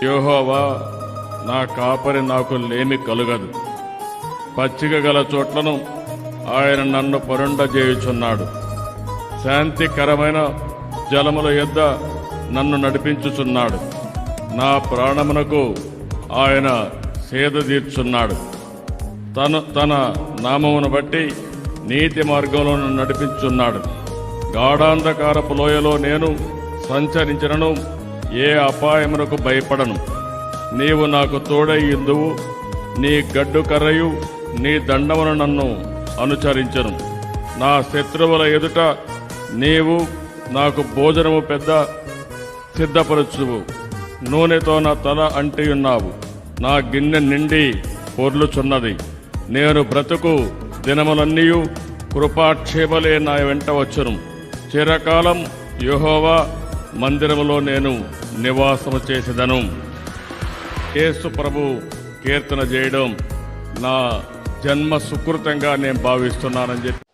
యెహోవా నా కాపరి, నాకు లేమి కలుగదు. పచ్చిక గల చోట్లను ఆయన నన్ను పరుండజేయుచున్నాడు. శాంతికరమైన జలముల యొద్ద నన్ను నడిపించుచున్నాడు. నా ప్రాణమునకు ఆయన సేద తీర్చున్నాడు. తన నామమును బట్టి నీతి మార్గంలో నన్ను నడిపించున్నాడు. గాఢాంధకారపు లోయలో నేను సంచరించినను ఏ అపాయమునకు భయపడను. నీవు నాకు తోడయ్యుందువు. నీ గడ్డు కర్రయు నీ దండమును నన్ను అనుచరించను. నా శత్రువుల ఎదుట నీవు నాకు భోజనము సిద్ధపరచువు. నూనెతో నా తల అంటియున్నావు. నా గిన్నె నిండి పొర్లుచున్నది. నేను బ్రతుకు దినములన్నీయు కృపాక్షేమలే నా వెంట వచ్చును. చిరకాలం యెహోవా మందిరములో నేను నివాసము చేసేదను. యేసు ప్రభు కీర్తన చేయడం నా జన్మ సుకృతంగా నేను భావిస్తున్నానని చెప్పి